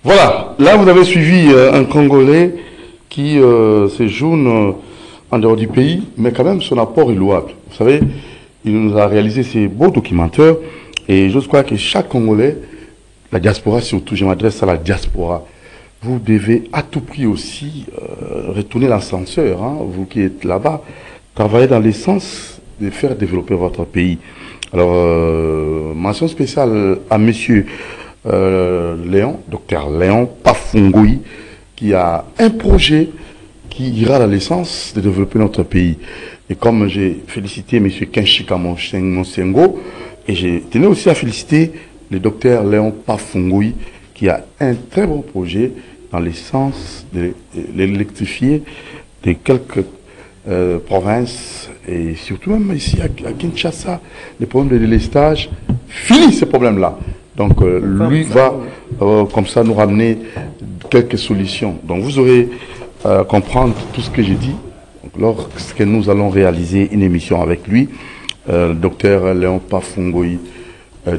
Voilà, là vous avez suivi un Congolais qui séjourne en dehors du pays, mais quand même son apport est louable. Vous savez, il nous a réalisé ces beaux documentaires et je crois que chaque Congolais, la diaspora surtout, je m'adresse à la diaspora, vous devez à tout prix aussi retourner l'ascenseur, hein, vous qui êtes là-bas, travailler dans le sens de faire développer votre pays. Alors, mention spéciale à monsieur Léon, docteur Léon Pafungoui, qui a un projet qui ira dans le sens de développer notre pays. Et comme j'ai félicité M. Kenshika Monsengo, et j'ai tenu aussi à féliciter le docteur Léon Pafungoui, qui a un très bon projet dans le sens de l'électrifier de quelques provinces, et surtout même ici à Kinshasa, les problèmes de délestage, fini ces problèmes-là. Donc lui va comme ça nous ramener quelques solutions. Donc vous aurez comprendre tout ce que j'ai dit lorsque nous allons réaliser une émission avec lui, docteur Léon Pafungoui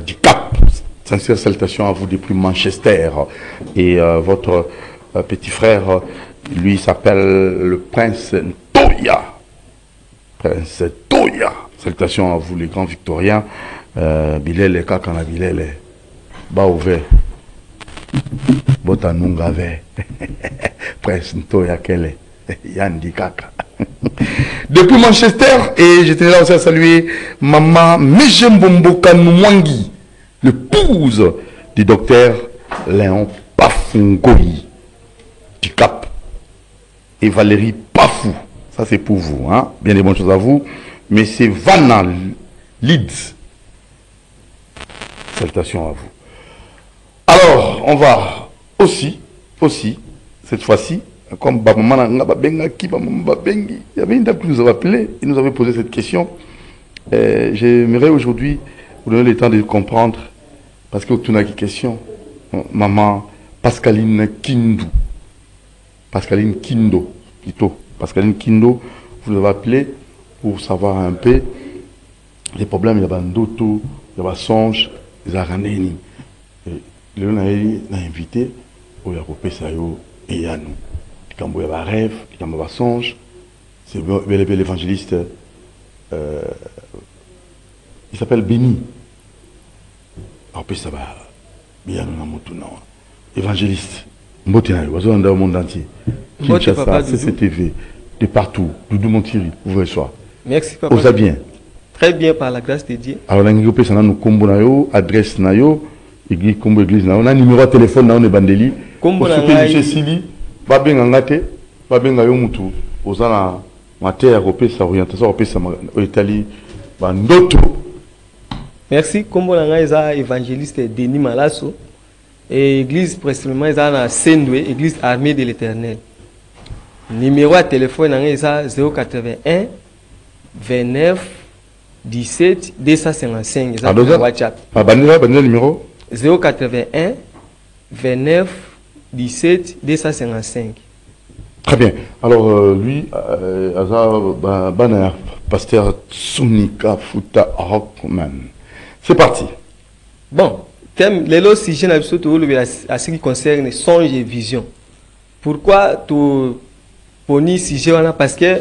du Cap. Sincère salutation à vous depuis Manchester. Et votre petit frère, lui s'appelle le prince Toya. Prince Toya. Salutations à vous les grands victoriens. Bilele kakana bilele. Ba ouvert. Botanunga ve. Prince Toya kele. Yandi kaka. Depuis Manchester, et je tenais aussi à saluer maman Mejembombo Kanouangi, l'épouse du docteur Léon Pafungoui du Cap, et Valérie Pafou. Ça c'est pour vous, hein? Bien des bonnes choses à vous. Mais c'est Vanna Leeds. Salutations à vous. Alors, on va aussi, cette fois-ci, comme il y avait une dame qui nous avait appelé, il nous avait posé cette question. J'aimerais aujourd'hui vous donner le temps de comprendre, parce que tu as une question. Maman Pascaline Kindo. Pascaline Kindo, plutôt. Pascaline Kindo, vous nous avez appelé pour savoir un peu les problèmes. Il y a Ndoto, il y a Songe, les Araneni. Le on a invité au Yakopé Sayo et Yanou. Quand il y a un rêve, quand il y a un songe, c'est l'évangéliste, il s'appelle Béni. Après ça va, bien évangéliste, Mbotinayo, dans le monde entier. Kinshasa, CCTV, de partout, Doudou Montiri, vous voyez ça. Merci papa. Vous bien? Très bien par la grâce de Dieu. Alors, on a un combo nayo, adresse nayo, église combo église nayo, on a un numéro de téléphone nayo, on est bandeli. Combo nayo. Babenga ngate babenga yo mutu ozana mate ya kopesa orientation kopesa Italie bandoto. Merci. Kombo nanga eza évangéliste Denis Malasso et église précisément eza na Sendwe, église armée de l'Éternel. Numéro de téléphone nanga eza 081 29 17 255 eza na WhatsApp. Bandela numéro 081 29 17 255. Très bien. Alors lui, pasteur Sunika Futa Rockman. C'est parti. Bon, thème le sujet à ce qui concerne songe et vision. Pourquoi tu poni sujet parce que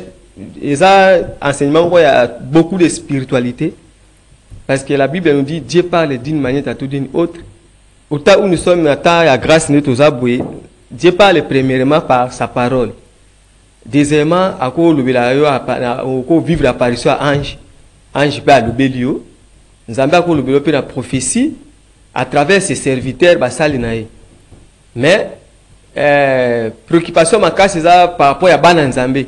les enseignements il y a beaucoup de spiritualité. Parce que la Bible nous dit Dieu parle d'une manière à toute d'une autre. Au temps où nous sommes à la grâce de tous aboués, Dieu parle premièrement par sa parole. Deuxièmement, à cause vivre l'apparition à ange peut à l'obélio. Nous avons développé la prophétie à travers ses serviteurs basalinae. Mais préoccupation ma casse par rapport à Banan Zambé.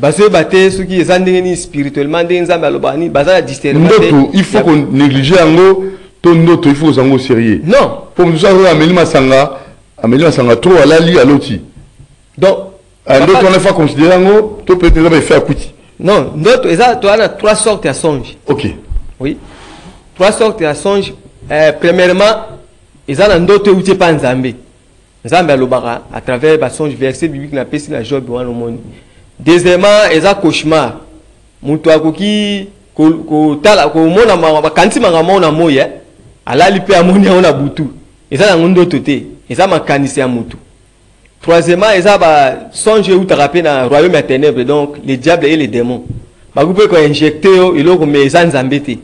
Parce que ceux qui sont spirituellement des Zambé alobani, bazala discernement. Il faut qu'on néglige en il faut que sérieux. Non. Pour nous avoir Amélie Masanga trop à la lit à l'autre. Donc, d'autres on a fait considérer en tout peut être fait à Kouti. Non, d'autres, tu as trois sortes de songes. Ok. Oui. Trois sortes de songes. Premièrement, ils ont d'autres où tu n'es pas en Zambé. Zambé à travers le songe verset biblique n'a pas la Job au monde. Deuxièmement, ils ont cauchemar. Moutouakoki, ko tala ko mona ma kanti manga mona moya. Ala lipe amoni on a butu. eza na ngondo toté eza makanisi ya mutu. Troisièmement, eza ba songe ou tarapé na royaume des ténèbres, donc les diables et les démons. Ba goupe ko injecté yo iloko me eza nzambete.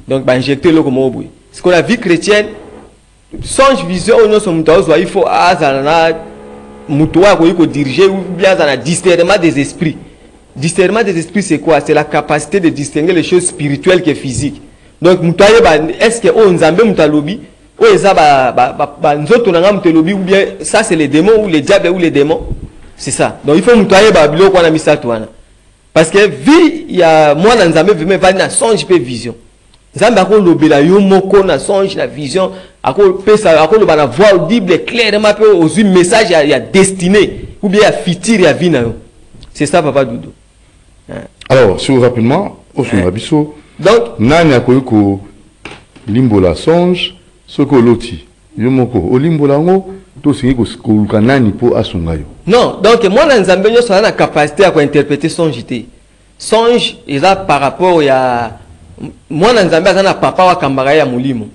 Donc ba injecté iloko mo boy. Ce qu'on a vie chrétienne songe vision on so mutu il faut azana mutu wa ko diriger ou bien azana discernement des esprits. Discernement des esprits c'est quoi? C'est la capacité de distinguer les choses spirituelles que physiques. Donc mutu est-ce que on nzambe mutalobi ou eza ba nzoto na mtelobi ou bien ça c'est les démons ou les diables ou les démons. C'est ça. Donc il faut mutu ba biloko wana misato wana. Parce que vie il y a moi na nzambe vime va na songe pe vision. Nzambe akolobela yo moko na songe na vision akopesa akoloba na voix audible clairement pe aux message ya destiné ou bien ya futur ya vie na yo. C'est ça papa Doudou. Alors, si vous rapidement, au Bisso, donc, nani akoyiko limbola songe, soko loti, yomoko, o limbola ngo, to singi ko nani po asunga yo. Non, donc moi dans Nzambe nyo ça la capacité à interpréter songe té. Songe eza par rapport ya moi dans Nzambe ça na papa wa kambara ya mulimo.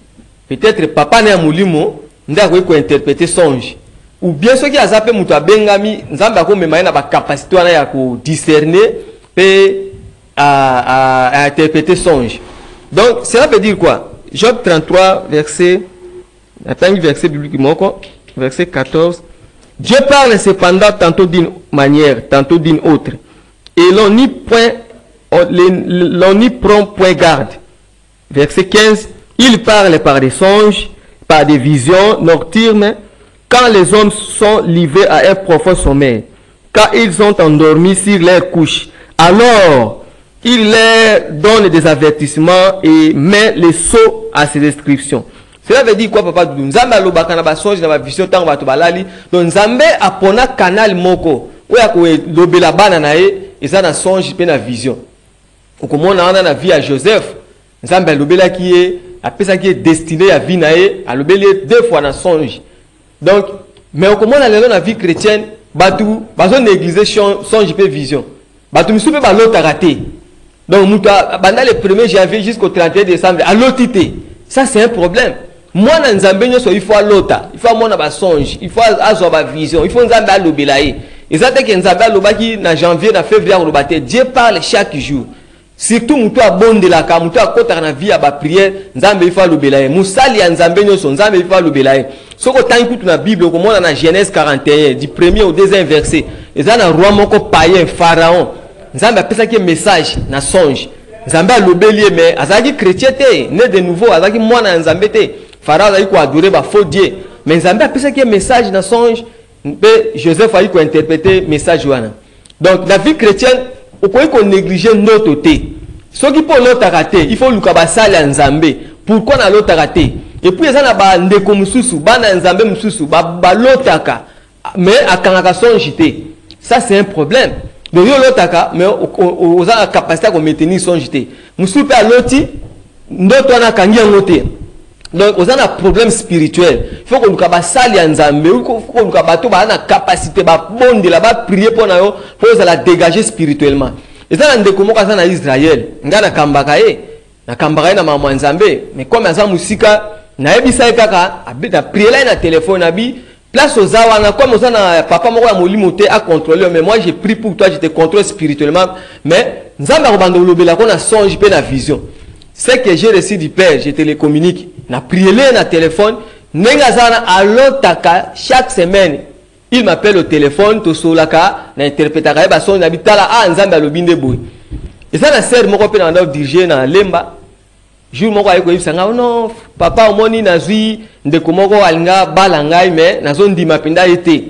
Peut-être papa na ya mulimo nda ko interpréter songe. Ou bien ceux qui a zappé mutu abengami Nzambe akomema na ba capacité wana ya ko discerner et à interpréter songe. Donc cela veut dire quoi? Job 33 verset biblique verset 14. Dieu parle cependant tantôt d'une manière, tantôt d'une autre, et l'on n'y prend point garde. Verset 15. Il parle par des songes, par des visions nocturnes, quand les hommes sont livrés à un profond sommeil, quand ils sont endormis sur leur couche. Alors, il leur donne des avertissements et met les sceaux à ses descriptions. Cela veut dire quoi, papa? Nzambe alobaka na ba songe na ba vision tango bato balali. Donc Nzambe apona canal moko. Oya ko lobela bana na ye, eza na songe pe na vision. Okomona wana na vie à Joseph. Nzambe alobela ki ye, apesa ki destiné à vie na ye, alobeli deux fois na songe. Donc, mais okomona lelo na vie chrétienne, batu bazo négliger songe pe vision. Batu misupe ba lota raté. Donc muta banda le 1er janvier jusqu'au 31 décembre à lotité. Ça c'est un problème. Moi na Nzambe nyoso il faut lota, il faut mona ba songe, il faut azo ba vision, il faut Nzambe alobela ye. Et ça que Nzambe alobaki na janvier na février alobate. Dieu parle chaque jour. Surtout mutu abondela ka mutu akota na vie ba prière, Nzambe il faut alobela ye. Musali ya Nzambe nyoso Nzambe il faut alobela ye. Soko tangi kutu na Bible ko mona na Genèse 41 du 1er au 2e verset. Eza na roi moko païen pharaon. Nzambe apesa ki message na songe. Nzambe alobeli mais azaki chrétien te, né de nouveau, azaki mwana Nzambe te. Pharaon azaki ko adorer ba faux dieu. Mais Nzambe apesa ki message na songe, pe Joseph a ko interpréter message wana. Donc la vie chrétienne, on peut qu'on négliger notre te. Ce qui pour l'autre raté, il faut luka basali ya Nzambe. Pourquoi na l'autre raté? Et puis eza na ba ndeko mususu, bana Nzambe mususu, ba lotaka. Mais akanga songe te. Ça c'est un problème. Donc, mais on a la capacité de maintenir son jeté. Nous sommes à l'autre, nous avons donc, on a un problème spirituel. Il faut que nous ayons la capacité de prier pour la dégager spirituellement. Et ça, c'est comme ça en Israël. Nous avons mais comme ça, musika, na prier là na téléphone, place aux awana comme on a papa moko ya molimo te a contrôler mais moi j'ai pris pour toi je te contrôle spirituellement mais nzamba robando lobela ko na songe pe na vision c'est que j'ai reçu du père je te le communique na prier na téléphone nenga zana alotaka chaque semaine il m'appelle au téléphone to solaka na interprétaka ba songe na bitala nzamba lobinde boy et ça la sœur moko pe na ndao diriger na lemba jour moko ayeko yebisanga non papa omoni nazwi ndeko moko alinga bala ngai mais nazondima penda ete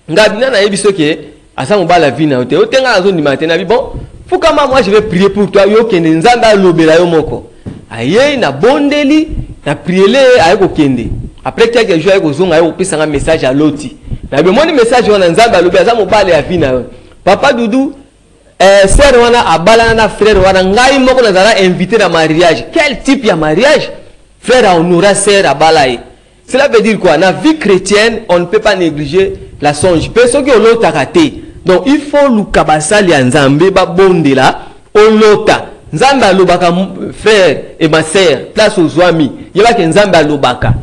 ngabina na yebiso ke asa mobala vie na ote otenga nazondima te na bi bon fukama moi je vais prier pour toi yo kende nzamba lobela yo moko aye na bondeli na priele ayeko kende après quelques jours ayeko zonga ayeko pisanga message à loti na bi moni message wana nzamba lobela asa mobala ya vie na yo papa Doudou sœur wana abala na frère wana ngai moko nazala invité na mariage. Quel type de mariage? Frère honora sœur abalaye. Cela veut dire quoi? Dans la vie chrétienne, on ne peut pas négliger la songe. Personne qui a l'autre raté. Donc il faut l'ukabasali ya Nzambe ba bondela olota. Nzambe alobaka frère et ma sœur place aux oami. Yeba ke Nzambe alobaka.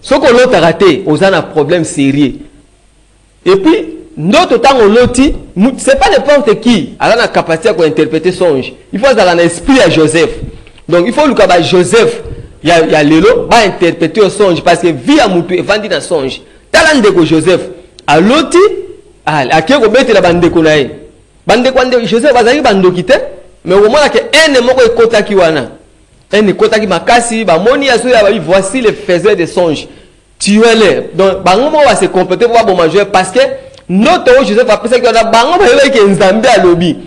Ce qu'on l'a raté, on a un problème sérieux. Et puis, notre temps, on l'a dit, c'est pas n'importe qui a la capacité d'interpréter songe. Il faut avoir l'esprit à Joseph. Donc, il faut que Joseph, il y a l'élo, va interpréter le songe parce que vie à Moutou est vendue dans le songe. Talent de Joseph, à l'autre, à qui on met la bande de Konaï. Bande de Joseph, va arriver bande de mais au moment où un est mort, il qui wana. Un est kota qui m'a cassé, moni a voici les faiseurs des songes. Tuez-les. Donc, bango va se compléter pour bon manger parce que notre Joseph a pensé que la bango va y avoir un Zambie à lobby.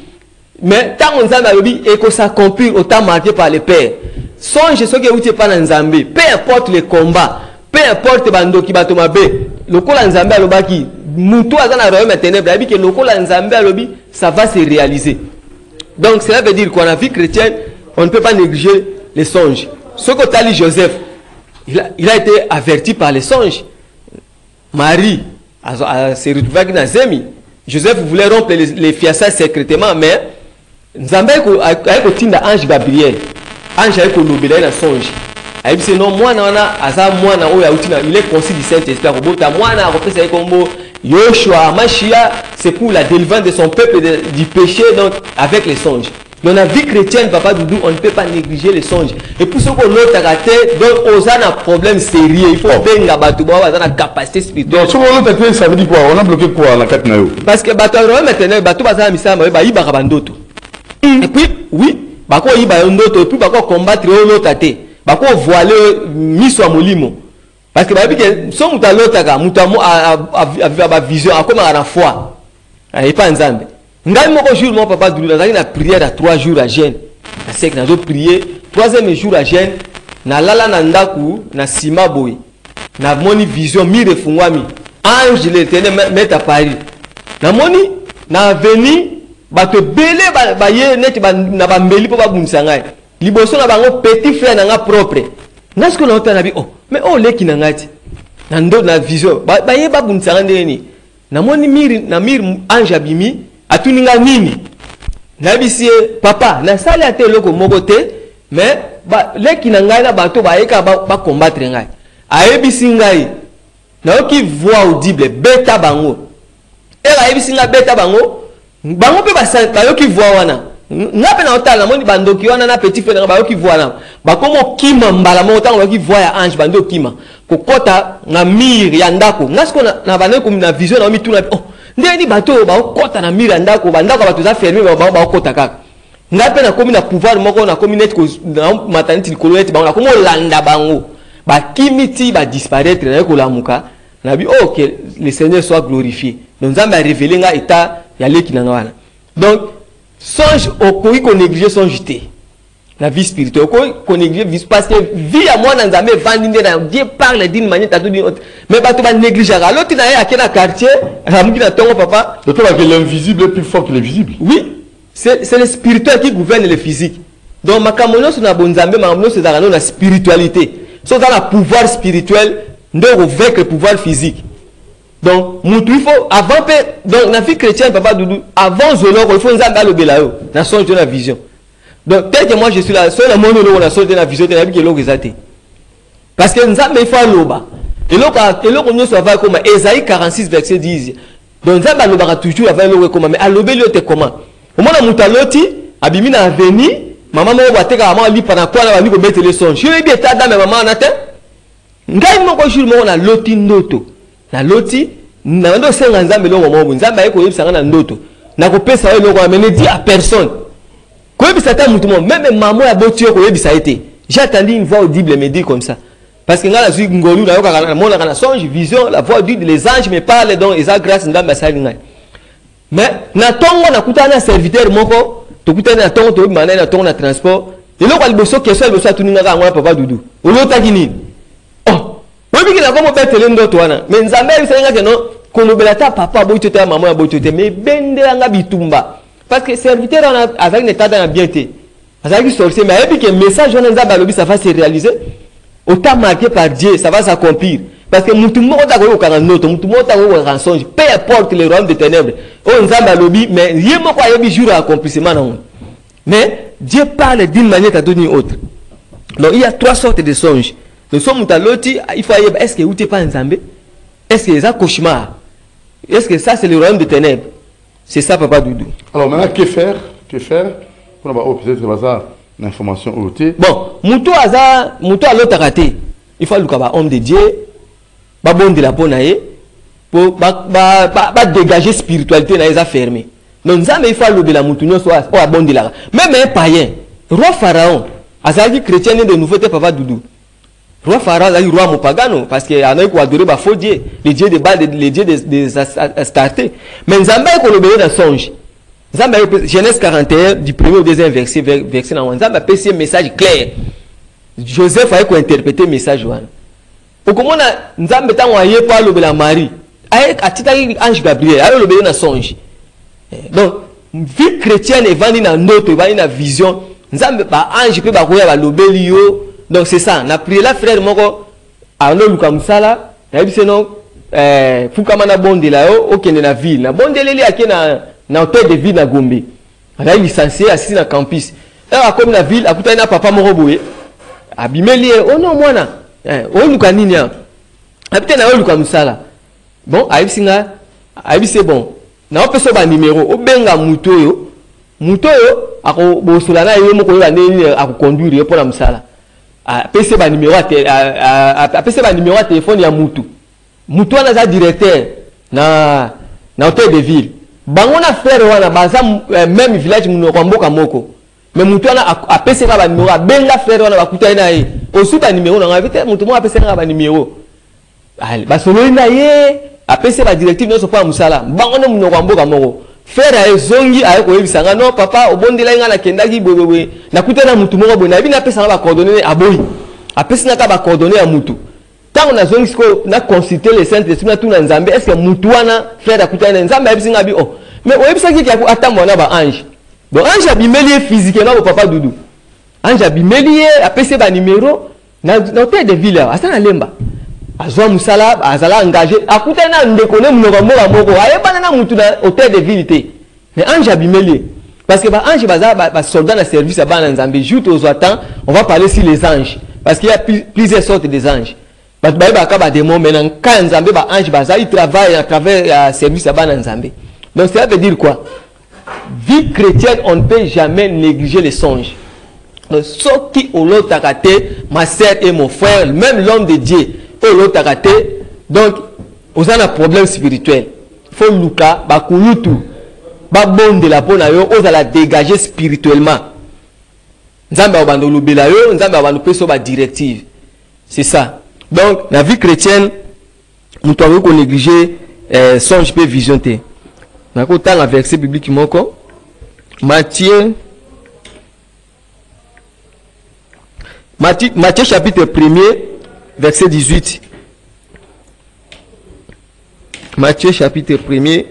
Mais tant qu'on Zambie à lobby et que ça compile autant marqué par les pères. Songe ce que vous n'êtes pas dans Zambie. Peu importe les combats, peu importe bando qui va tomber, le col en Zambie à lobby, Moutou a dans la ténèbres, que le col en Zambie à lobby, ça va se réaliser. Donc cela veut dire qu'en vie chrétienne, on ne peut pas négliger les songes. Ce que tu as dit Joseph, il a été averti par les songes. Marie s'est retrouvée avec Nazemi. Joseph voulait rompre les fiançailles secrètement, mais Nzambe a été un ange Gabriel. Ange a été un songe. Il dit non, moi, il est conçu du Saint-Esprit. Yoshua, Machia, c'est pour la délivrance de son peuple du péché, donc avec les songes. Dans la vie chrétienne, Papa Doudou, on ne peut pas négliger les songes. Et pour ceux qu'on a raté, donc on a un problème sérieux. Il faut bien avoir la capacité spirituelle. Donc, ce qu'on a raté, ça veut dire quoi? On a bloqué quoi dans la carte? Parce que maintenant, bateau va misa il va bandoto. Et puis, oui, bako il va bandoto et puis bako combattre l'autre athée. Bako voiler miso à molimo. Parce que si on a l'autre a vision, comme à la foi. Il n'est pas en Zambie. Ngai jour mon papa Doudou na prière à 3 jours à jeûne. C'est que na prier 3e jour à jeûne na lala na ndaku na sima boy. Na moni vision mi refungwami. Ange l'Éternel met à Paris. Na moni na veni bato belé ba ye net na ba mbeli po ba bunisa ngai. Liboso na bango petit frère na nga propre. Nasko na otana bi oh mais oh leki na ngati. Na ndo na vision ba ye ba bunisa ndeni. Na moni mir ange abimi atuninga nini nabisi papa na sali ate loko moko te mais leki na ngai na bato baeka ba combattre ngai ayebisi ngai na oki voix audible beta bango ayebisi nga beta bango pe ba yoki voix wana ngape na otala moni bandoki wana na petit frère ba yoki voix na ba komo kima mbala mo tango yoki voix ya ange bando kima kokota na mir ya ndako ngasko na baneko na vision na mituna oh ndeni bato ba okota na mira ndako bandako bato za fermer ba okota kaka ngape na komi na pouvoir moko na komi net ko na maternité likolo net bango na komo landa bango ba kimiti ba disparaître na ko lamuka na bi oh que le Seigneur soit glorifié donc Nzambe a révélé nga état ya leki na wana donc songe okoi ko négliger songe té la vie spirituelle ko négliger parce que vie à moi Nzambe vandi na Dieu parle d'une manière ta d'une autre mais bato ba négliger l'autre na ya na quartier ramuki na tongo papa de toi que l'invisible est plus fort que le visible. Oui, c'est le spirituel qui gouverne le physique. Donc makamono so na bonzambe makamono c'est dans la spiritualité. So dans le pouvoir spirituel ndo vaincre le pouvoir physique. Donc il faut avant donc na vie chrétienne papa Doudou avant zoloko il faut nzambe alobela yo na songe de la vision. Donc tel que moi je suis là sur le monde on a songe de la vision de la vie que l'eau exaté. Parce que nzambe il faut loba. Et l'eau nous ça va comme Ésaïe 46 verset 10. Donc nzambe alobaka toujours avec l'eau comme mais alobeli yo te comment. Au moment où mutaloti abimi na veni maman mo bateka maman li pana kwa na bali ko mettre les songes. Je vais bien ta dame maman na te. Ngai moko jour mo na loti ndoto. Na loti na ndo senga nzambe lo mo nzambe ayeko yebisa na ndoto. Na ko pesa yo loko amene dit à personne. Ko yebisa ta mutu mo même maman ya boti yo ko yebisa été. J'ai entendu une voix audible me dire comme ça. Parce que là, je ngolu na yoka na mona kana songe vision la voix du les anges me parlent donc ils a grâce ndamba sali ngai. Mais na tongo na kutana serviteur moko to kutana na tongo to manana na tongo na transport et là liboso question liboso tuninga ka ngwa papa Doudou. Olota kini. Oh, webi kina komo betele ndoto wana. Mais nzambe bisenga ke no kolobela ta papa boito ta maman ya boito te mais bendela nga bitumba. Parce que serviteur on avec une état dans bienté. Parce que sorcier mais ebi que message on nzambe lobi ça va se réaliser. Autant marqué par Dieu, ça va s'accomplir. Parce que mutumo ta ko ka noto, mutumo ta ko ka songe, peu importe le royaume des ténèbres. On nzamba lobi, mais yemo ko yebi jour accomplissement non. Mais Dieu parle d'une manière à donner autre. Donc il y a 3 sortes de songes. Donc, si on il faut aller, est-ce que vous n'êtes pas un Zambé? Est-ce que c'est un cauchemar? Est-ce que ça, c'est le royaume de ténèbres? C'est ça, Papa Doudou. Alors maintenant, que faire? Que faire? Peut-être que ça, l'information au thé. Bon, Moutou a l'autre raté. Il faut le homme de Dieu, bon de la bonne pour dégager spiritualité dans les affaires. Donc, il faut le la Moutou, soit bon de la. Même un païen, roi Pharaon, Azali chrétien de nouveauté, Papa Doudou. Roi Pharaon, il roi Mopagano, parce qu'il y en a qui ont adoré faux dieu, les dieux de Baal, les dieux des Astartés. Mais Nzambé est le dans songe. Nzambé, Genèse 41, du premier au deuxième verset dans Nzambé a passé un message clair. Joseph a interprété le message. Pour comment Nzambé a envoyé par le la Marie, a titulé ange Gabriel, a le dans songe. Donc, vie chrétienne est vendue dans notre vision. Nzambé, ange peut pas courir à l'obélio. Donc c'est ça, on a prié la frère moko Arnaud Lukamsala, il dit non Fukamana bonde là OK na ville, na bonde leli aki na hôtel de ville na Gombe. On a licencié assis na campus. Là comme na ville, akuta na papa moko boye. Abimeli oh non mwana. Oh lukanini ya. Habite na Lukamsala. Bon, ayisinga, c'est bon. Na opeso ba numéro, obenga mutoyo. Mutoyo ako bosola na yemo ko yandeni akukonduire pour la msala. PC ba numéro PC ba numéro de téléphone ya mutu wana za directeur na hôtel de ville bango na frère wana baza même village munoko mboka moko mais mutu wana PC ba numéro benga frère wana bakuta na ye osuta numéro na ngavite mutu mo PC ba numéro ba solo na ye PC ba directive no so pa musala bango na munoko mboka moko frère a zongi a ko yebisanga non papa obondela nga na kendaki bwewe na kutana mutu moko bona bina pesa ba coordonnées aboyi apesi na ka ba coordonnées ya mutu tant on a zongi ko na consulter les saints esprit na tout na Nzambe est-ce que mutu wana frère a kutana Nzambe abisinga bi oh mais oyebisaki ki ya atambo na ba ange donc ange abimeli physiquement papa Doudou ange abimeli apesi ba numéro na hôtel de ville asana lemba azwa musala azala engagé akutana ndekone munoko moko ayebana na mutu na hôtel de ville mais ange abimeli parce que ba ange ba soldat na service à bana Nzambe joute aux attend on va parler sur les anges parce qu'il y a plusieurs sortes des anges parce que ba ka démon maintenant quand Nzambe ba ange baza il travaille à travers service à bana Nzambe donc ça veut dire quoi vie chrétienne on ne peut jamais négliger les songes donc ce qui au lot takate ma sœur et mon frère même l'homme de Dieu l'autre raté donc aux un problème spirituel faut luka bakulutu ba bonde la pona yo aux la dégager spirituellement nzambe obando lubela yo nzambe obando peso ba directive c'est ça donc la vie chrétienne nous devons qu'on négliger songe pe vision té na ko tanga verset biblique moko Matthieu chapitre 1er verset 18. Matthieu chapitre 1er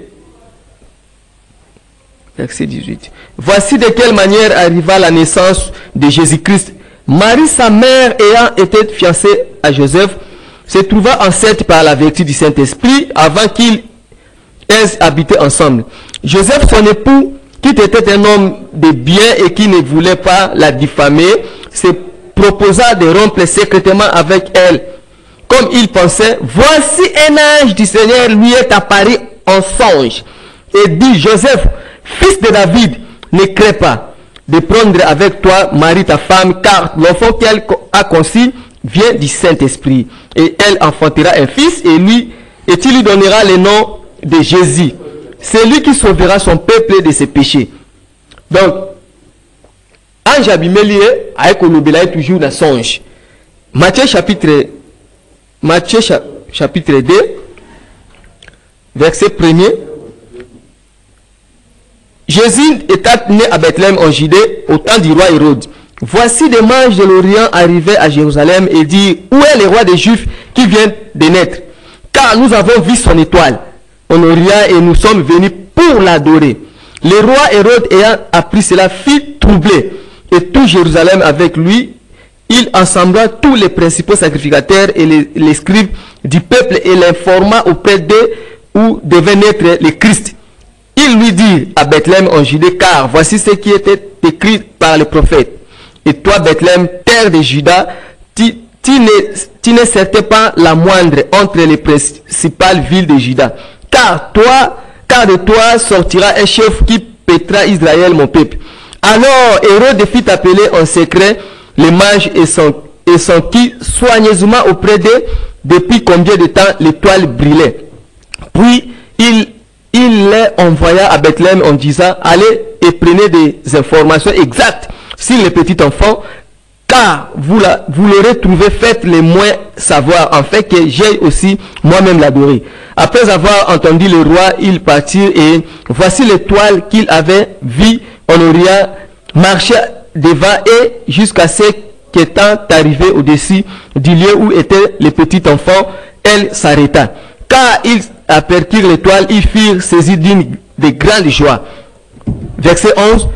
verset 18. Voici de quelle manière arriva la naissance de Jésus-Christ. Marie, sa mère, ayant été fiancée à Joseph, se trouva enceinte par la vertu du Saint-Esprit avant qu'ils aient habité ensemble. Joseph, son époux, qui était un homme de bien et qui ne voulait pas la diffamer, se proposa de rompre secrètement avec elle. Comme il pensait, voici un ange du Seigneur lui est apparu en songe et dit, Joseph, fils de David, ne crains pas de prendre avec toi Marie ta femme, car l'enfant qu'elle a conçu vient du Saint-Esprit. Et elle enfantera un fils et tu lui donneras le nom de Jésus. C'est lui qui sauvera son peuple de ses péchés. Donc, ange abimeli avec olobela toujours dans songe. Matthieu chapitre 2 verset 1er. Jésus était né à Bethléem en Judée au temps du roi Hérode. Voici des mages de l'Orient arrivaient à Jérusalem et dit, où est le roi des Juifs qui vient de naître? Car nous avons vu son étoile en Orient et nous sommes venus pour l'adorer. Le roi Hérode ayant appris cela fut troublé et tout Jérusalem avec lui. Il ensembla tous les principaux sacrificateurs et les scribes du peuple et l'informa auprès d'eux où devait naître le Christ. Il lui dit à Bethléem en Judée, car voici ce qui était écrit par le prophète. Et toi, Bethléem, terre de Juda, tu tu ne sortais pas la moindre entre les principales villes de Juda. Car de toi sortira un chef qui pètera Israël, mon peuple. Alors Hérode fit appeler en secret les mages et sentit soigneusement auprès d'eux depuis combien de temps l'étoile brillait. Puis il les envoya à Bethléem en disant, allez et prenez des informations exactes sur les petits enfants, car vous l'aurez trouvé, faites-les moins savoir, en fait que j'aille aussi moi-même l'adorer. Après avoir entendu le roi, ils partirent et voici l'étoile qu'ils avaient vue en Orient marcher devant et jusqu'à ce qu'étant arrivé au-dessus du lieu où étaient les petits enfants, elle s'arrêta. Car ils aperçurent l'étoile, ils furent saisis de grande joie. Verset 11.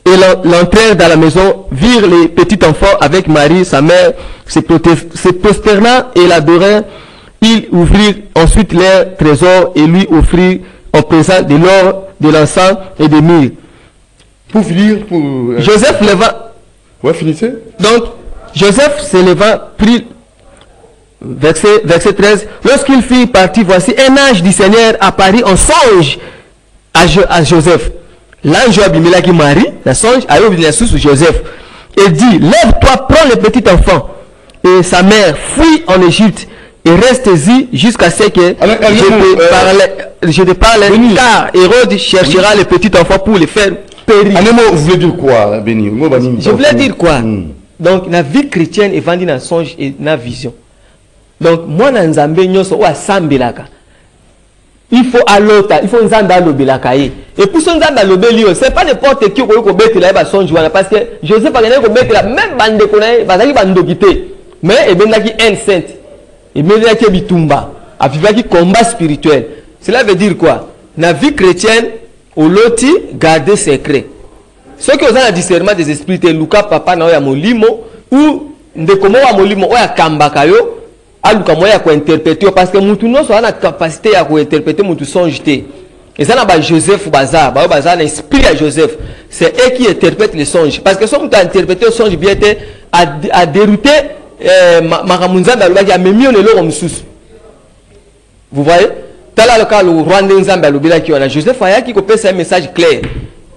Et l'entrèrent dans la maison, virent les petits enfants avec Marie, sa mère, se prosternant et l'adorèrent. Ils ouvrirent ensuite leur trésor et lui offrirent en présent de l'or, de l'encens et des myrrhes. Pour finir, Joseph leva. Ouais, finissez. Donc, Joseph se leva, prit, verset 13. Lorsqu'il fut parti, voici un ange du Seigneur apparut en songe à Joseph. L'ange abimela qui Marie, la songe, a eu sous Joseph. Et dit, lève-toi, prends le petit enfant. Et sa mère fuit en Égypte et reste-y jusqu'à ce que je te parle, car Hérode cherchera le petit enfant pour le faire périr. Vous voulez dire quoi, Béni? Je voulais dire quoi? Donc, la vie chrétienne est vendue dans le songe et dans la vision. Donc, moi, dans Nzambe, il faut à l'autre, il faut Nzamba l'obélakaye. Et pour son Nzamba l'obélio, c'est pas n'importe qui peut mettre là, parce que Joseph va gagner mettre là, même bande konaye, va aller bandogité. Mais et ben qui un sainte, et ben qui bitumba, a vivre qui combat spirituel. Cela veut dire quoi? La vie chrétienne, au loti garder secret. Ceux qui ont un discernement des esprits, c'est Luka papa na ya molimo ou ndekomo wa molimo o ya kambakayo. Aluka moya ko interpréter parce que mutu non so a la capacité à ko interpréter mutu songe te. Et ça na ba Joseph bazar, ba bazar l'esprit à Joseph. C'est eux qui interprètent les songes parce que si on interpréter le songe bien te a dérouter makamunza ba lobaki a memi on le comme sous. Vous voyez? Tala le cas le Rwanda nzamba lobila ki on a Joseph aya qui copie un message clair.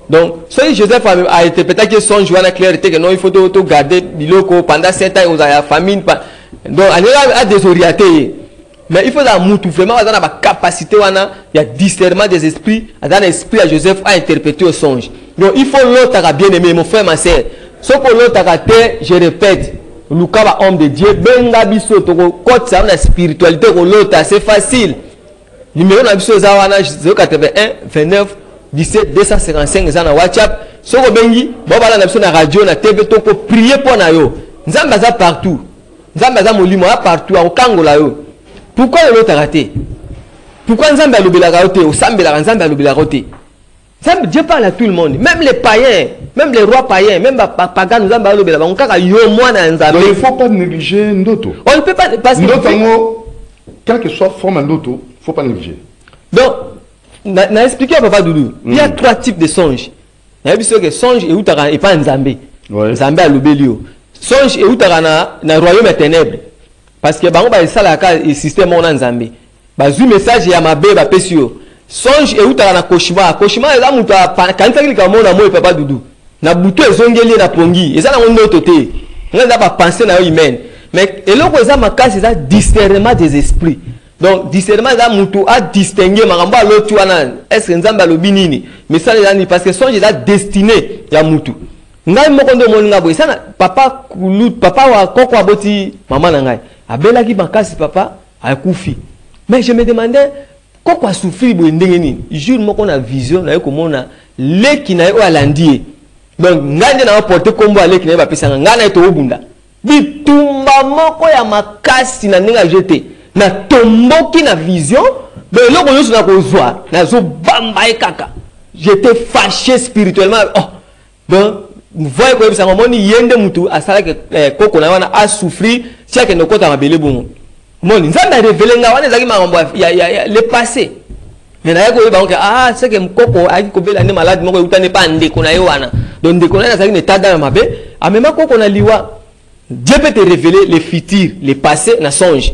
Donc, si Joseph a interprété que songe wana clair que non il faut tout garder biloko pendant 7 ans vous avez la famine. Donc, on a désorienté. Mais il faut la moutou vraiment avoir la capacité, il y a discernement des esprits, dans l'esprit à Joseph à interpréter au songe. Donc, il faut l'autre à bien aimé, mon frère, ma soeur. Sauf que l'autre à terre, je répète, Lucas va homme de Dieu, benga biso, quand ça la spiritualité, l'autre, c'est facile. Numéro de biso, 081 29 17 255, dans WhatsApp. Sauf que bengi, bon, voilà, na radio, na TV, to ko prier pour na yo. Nzambaza partout. Nzambaza molimo partout au Kangola yo. Pourquoi l'autre a raté? Pourquoi Nzamba lobela raté au Sambela Nzamba lobela raté? Dieu parle à tout le monde, même les païens, même les rois païens, même les pagans Nzamba lobela on kaka yo moi na Nzamba. Il ne faut pas négliger Ndoto. On ne peut pas parce que Ndoto quelle que soit forme Ndoto, il ne faut pas négliger. Donc n'a expliqué à Papa Doudou, il y a 3 types de songes. Il y a que songe et outara et pas Nzambe. Nzambe a lobelio. Songe et outara na royaume des ténèbres. Parce que bango ba salaka et système on Nzambe. Ba zu message ya mabe ba pesio. Songe et outara na koshima. Koshima eza mutu kanisa kili kamona mo Papa Doudou. Na butu ezongeli na pongi. Eza na ngondo toté. Nga ba penser na yo humaine. Mais eloko eza makasi eza discernement des esprits. Donc discernement eza mutu a distinguer makambo a l'autre wana. Est-ce que Nzambe alobi nini? Mais ça les parce que songe eza destiné ya mutu. Ngai moko ndo moninga boy sana papa kulut papa wa koko aboti maman na ngai abela ki makasi papa akufi mais je me demandais koko a souffrir boy ndenge nini jour moko na vision na ko mona leki na yo alandie donc ngai na porter kombo leki na ba pesa ngai na to obunda bitumba moko ya makasi na ndenge jeté na tomboki na vision mais loko yo na kozwa na zo bamba ekaka j'étais fâché spirituellement oh donc vous voyez que ça m'a dit yende mutu asala que koko na wana a souffrir chaque no kota mabele bongo mon nzamba révélé nga wana zaki mambo ya le passé mais na yako ba ah c'est que koko aki ko bela ne malade moko utane pa ndeko na yo wana donc ndeko na zaki ne tada mabe amema koko na liwa Dieu peut te révéler le futur, le passé, na songe.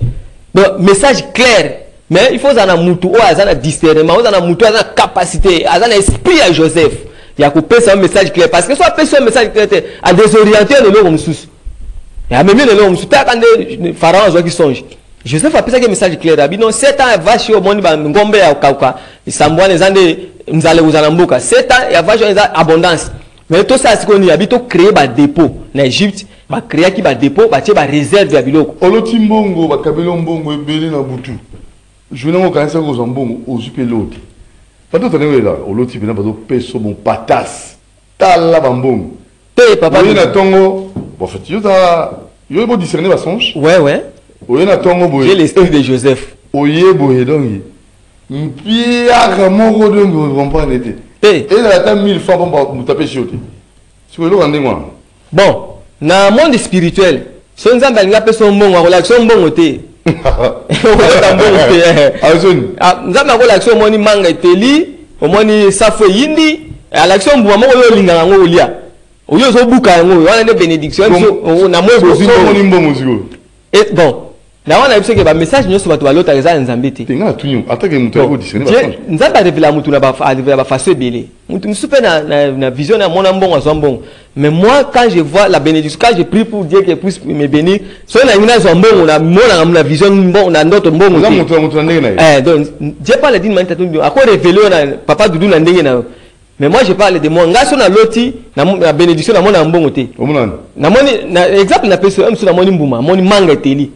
Donc, message clair. Mais il faut un moutou, un discernement, un moutou, une capacité, un esprit à Joseph. Il y a coupé un message clair. Parce que soit un message clair, à désorienter le long sous. Et à même le long sous. T'as quand les pharaons qui songe. Joseph a fait un message clair. Non, 7 ans, il va chez au monde, ngombe ya kauka. Il s'envoie les années, nous allons vous en amboka. 7 ans, il va chez abondance. Mais tout ça, c'est qu'on y a créé un dépôt en Égypte. Ba créer qui ba dépôt, ba ba réserve ya biloko. Oloti mbongo, ba kabelo mbongo ebele na butu. Je n'ai aucun sens aux ambons, aux pilotes. Pas tout à l'heure, au lot, il y a des pesos, bon patas. Tala bambon. T'es papa. Il y a tongo. Bon, en fait, il y a discerner ma songe. Ouais, ouais. Il y a tongo. J'ai l'esprit de Joseph. Oye, boye, donc. Pierre, mon rodon, vous comprenez. Et il y a 1000 francs pour me taper sur le. Si vous voulez, rendez-moi. Bon, dans le monde spirituel, si on a une personne bon, on a une bonne côté. Nous avons l'action moni manga teli, moni safo yindi, à l'action bouma mo linga ngo lia. Oyo zo buka ngo, wana ne bénédiction so na mo bozingo. Et bon, na wana biso ke ba message nyoso bato balota eza nzambe te. Tinga tunyo, atake mutu ko discerner ba songe. Nzamba révéla mutu na ba faso belé. Mutu msupe na vision na mona mbongo zo mbongo. Mais moi, quand je vois la bénédiction, quand je prie pour Dieu qu'il puisse me bénir, si on a une vision, on a notre bon. Donc, Dieu parle d'une manière, à quoi révéler, papa Doudou n'a pas. Mais moi, je parle de moi. Quand on a l'autre, la bénédiction, on a un bon côté. Exemple, on appelle ça, on a mon mbouma, mon manga teli.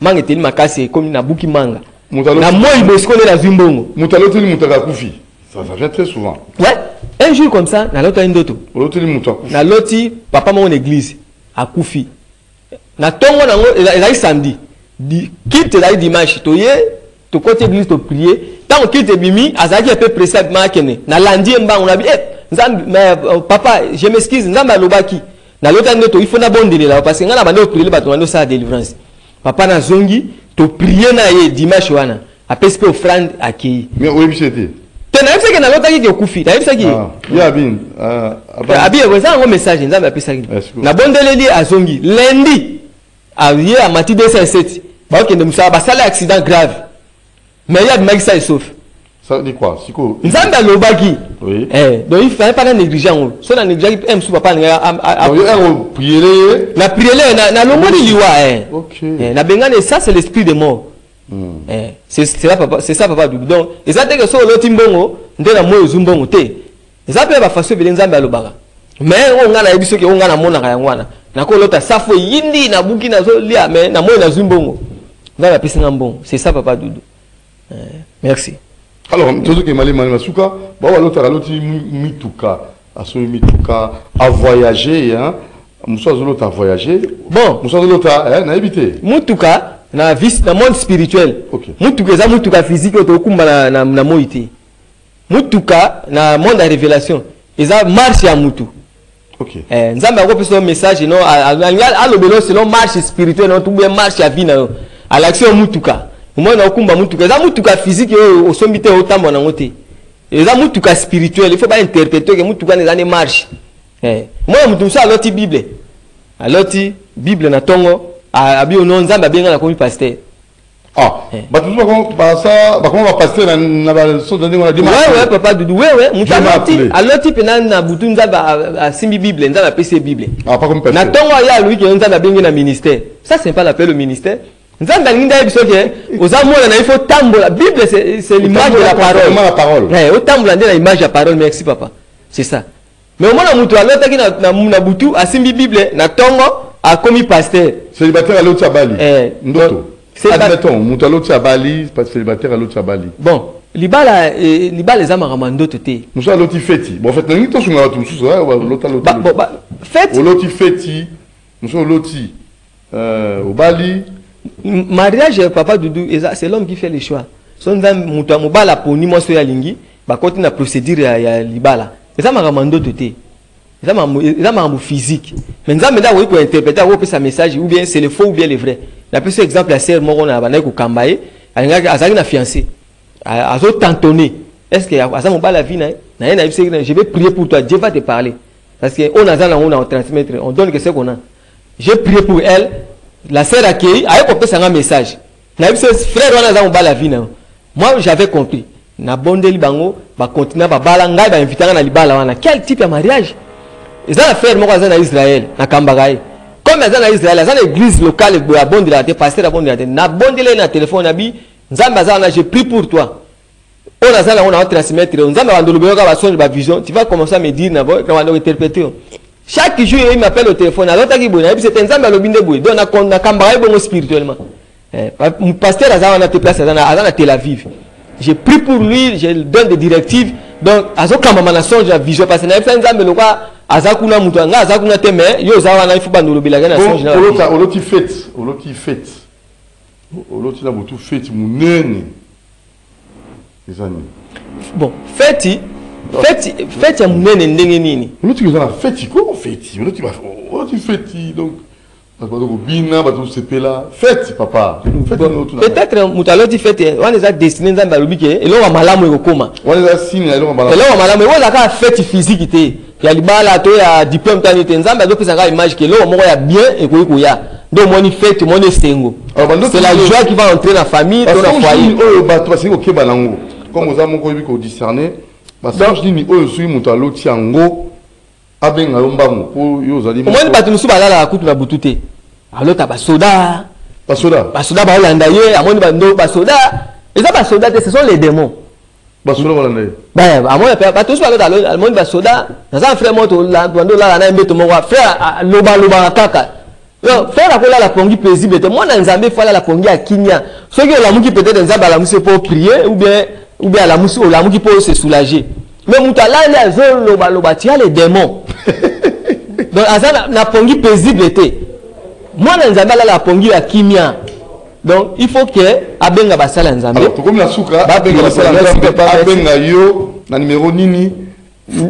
Manga teli, ma casse, comme une bouki manga. Na moi, il me connaît la zimbongo. Moutaloti, moutaka koufi. Ça vient très souvent. Ouais. Un jour comme ça, na l'autre indoto. Na l'autre, papa mon église à Koufi. Na tongo na ngo, il samedi. Quitte la dimanche, to ye, to côté église to prier. Tant que quitte bimi, azaki un peu pressé ma kene. Na lundi mba on a dit, papa, je m'excuse, nzamba lobaki. Na l'autre indoto, il faut na bonde là parce que ngana bande prier ba to ndo sa délivrance. Papa na zongi, to prier na ye dimanche wana. Après c'est offrande accueilli. Mais oui, c'était. Tenez, c'est que na l'autre qui est Koufi. T'as vu ça qui? Ya bin. Abi, vous avez un message, nous avons appelé ça. Na bondeleli à Zongi. Lundi, à hier à mati 207. Bah ok, nous avons un accident grave. Mais il y a des mecs ça sauf. Ça dit quoi? Siko. Nous avons le bagi. Oui. Donc il fallait pas négligeant. Si on a négligé, il sous papa. Donc il y a un prier. Na prier, na lomoni liwa. Ok. Na bengane, ça c'est l'esprit de mort. C'est ça papa donc et ça que so loti mbongo ndena moyo zumbongo te ça peut ba faso bele nzambe alobaka mais on ngana yebiso ke on ngana mona ka yangwana na ko lota safo yindi na buki na zo lia mais na moyo na zumbongo ngana pesi mbongo c'est ça papa Doudou. Merci. Alors toujours que mali masuka ba wa lota loti mituka aso mituka à voyager hein muso lota à voyager bon muso lota hein na éviter mutuka na vie na monde spirituel. Okay. Mutuka za mutuka physique otokumba na moiti. Mutuka na monde de révélation. Eza marche ya mutu. OK. Nzamba ko pesa message non alobelo selon marche spirituelle non tout bien marche ya vie na à l'action mutuka. Moi na okumba mutuka za mutuka physique o sombite o tambo na ngote. Eza mutuka spirituel, il faut pas interpréter que mutuka na ne marche. Moi mutu ça aloti Bible. Aloti Bible na tongo abi ono nzamba benga na komi pasteur. Ah, bah tout ça, bah comment va passer na ba so donner on a dit. Ouais papa Doudou, ouais mutaloti aloti pena na butu nzamba simbi Bible nzamba pc Bible. Ah pas comme pasteur. Na tongo ya lui que nzamba benga na ministère. Ça c'est pas l'appel au ministère. Nzamba nginda biso ke ozamona na il faut tambola Bible c'est l'image de la parole. La parole. Au tambola ndena image de parole, merci papa. C'est ça. Mais au moins mutu alota ki na butu asimbi Bible na tongo a commis pasteur. Célibataire à l'autre à Bali. Ndoto. Admettons, Moutalotti à Bali, pas célibataire à l'autre à Bali. Bon, libala les amara ndoto te. Moussa l'autre feti. Bon, en fait, nous sommes sur tout ça, l'autre. Feti. L'autre feti. Moussa l'autre au Bali. Mariage, papa Doudou, c'est l'homme qui fait les choix. Son femme mouta mobala pour ni moi soya lingi, bah continue la procédure ya libala. Les amara ndoto te. Les amara physique. Mais nous avons d'abord pour interpréter un message ou bien c'est le faux ou bien le vrai. La plus exemple la sœur moko na bana ko kambaye azali na fiancé azo tantonner est-ce que aza mo bala vie na je vais prier pour toi, Dieu va te parler parce que on a transmettre, on donne que ce qu'on a J'ai prié pour elle. La sœur accueillie, elle a compris un message. Frère, on a la vie. Moi, j'avais compris. Na bonde libango, ba continuer ba balanga, ba inviter na libala wana. Quel type de mariage? Et ça, frère, moi, en Israël, na Kambagaï. Comme en Israël, dans l'église locale, la bonde la pasteur la bonde la na bonde na téléphone nabi, nzamba j'ai pris pour toi. On a transmettre, nzamba va ndolobeyo ka ba songe ba vision, tu vas commencer à me dire na bo, on va interpréter. Chaque jour, il m'appelle au téléphone, alors qu'il y a c'est un nzamba lobinde boy, donc na Kambagaï bon spirituellement. Mon pasteur a te place à Tel Aviv. J'ai pris pour lui, je donne des directives. Donc, quand je songe la vision, parce que je suis un peu azakuna mutanga azakuna teme yo zawana il faut pas nous le bilaga na songe na oloti fête oloti na botu fête munene ezani bon fête ya munene ndenge nini oloti ko na fête ko fête oloti fête donc bina bato sepela fête papa peut-être mutaloti fête on les a destiné dans balobike et là malamu ekoma on les a signé là malamu on la ka fête physique té ya libala to ya diplôme tani te nzamba do pesa ka image que là moko ya bien et ko ya donc moni fête moni sengo c'est la joie qui va entrer dans la famille dans le foyer oh bato parce que OK balango comme oza moko yebiko discerner parce que nini oyo sui mutaloti yango abenga yombango po yo zali mo ni bato musu balala kutu na butute alors ta basoda ba olanda ye amoni bando basoda eza basoda ce sont les démons basoda balanda ye ba amoni pa tous ba lota amoni basoda na za frère moto la bando la na mbeto moko frère loba kaka non frère akola la pongi paisible te moi na nzambe fala la pongi akinya soki la muki peut-être nzambe la musi pour prier ou bien la musi o la muki pour se soulager mais mutala les zo loba tia les démons donc azana na pongi paisible te moi nzambe la pongi ya kimia donc il faut que abenga basala nzambe alors comme la souka abenga basala nzambe abenga yo na numéro nini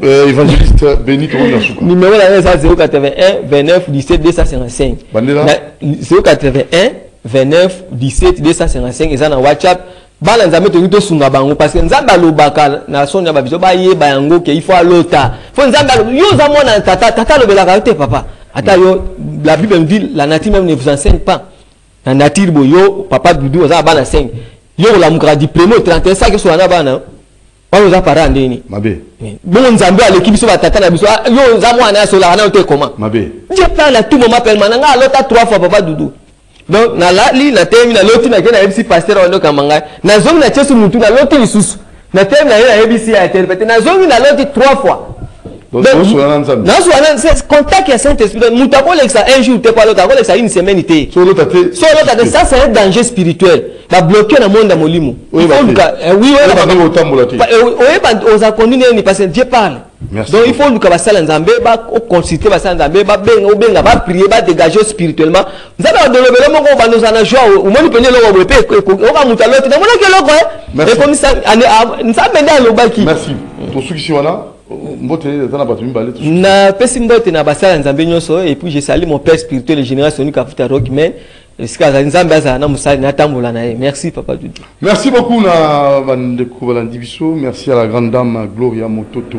évangéliste Béni to na souka numéro là ça 081 29 17 255 bandela 081 29 17 255 eza na WhatsApp bala nzambe to sunga bango parce que nzambe alobaka na sonya ba biso ba yeba yango ke il faut alota faut nzambe yo za mona tata lobelaka te papa ata yo la Bible me dit la nature même ne vous enseigne pas la nature boyo papa Doudou za bana 5 yo la mukra diplôme 31 ça que so na bana ba za para ndeni mabe bon nzambe aleki biso ba tata na biso yo za mwana so la na te comment mabe je parle à tout moment appelle mananga alota 3 fois papa Doudou donc na la li na temi na loti na kena MC pasteur ondo kamanga na zongi na chesu mutu na loti lisusu na temi na ABC a interpréter na zongi na loti 3 fois donc c'est contact ya Saint-Esprit mutu akolexa un jour te pas l'autre akolexa une semaine te so l'autre ça c'est un danger spirituel ba bloquer na monde molimo oui oza continuer ni parce que Dieu parle donc il faut que basala nzambe ba consulter basala nzambe ba benga ba prier ba dégager spirituellement nzambe ba dolobelo moko ba nous na joie au moni penye lo bo pe o ka mutu l'autre na mona ke loko et comme ça nzambe nda lobaki merci to suki si wana mbote zana batu mimbale na pesi mbote na basala nzambe nyoso et puis je salue mon père spirituel le général Sonic Kafuta Rockman esika nzambe aza na musali na tambola na ye merci papa Doudou merci beaucoup na bandeko balandi biso merci à la grande dame Gloria Mototo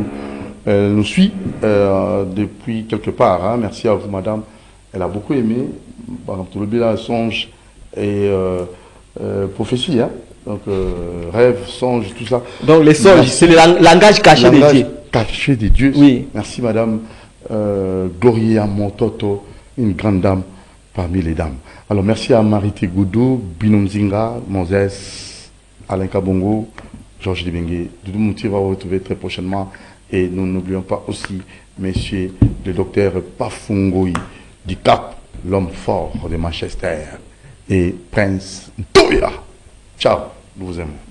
elle nous suit depuis quelque part hein. Merci à vous madame elle a beaucoup aimé par exemple le bien songe et prophétie hein. Donc rêve songe tout ça donc les songes c'est le langage caché des dieux caché des dieux. Oui. Merci madame Gloria Mototo, une grande dame parmi les dames. Alors merci à Marité Goudou, Binomzinga, Moses, Alain Kabongo, Georges Dibengue. Doudou Mouti va vous retrouver très prochainement. Et nous n'oublions pas aussi monsieur le docteur Pafungoï du Cap, l'homme fort de Manchester. Et Prince Toya. Ciao, nous vous aimons.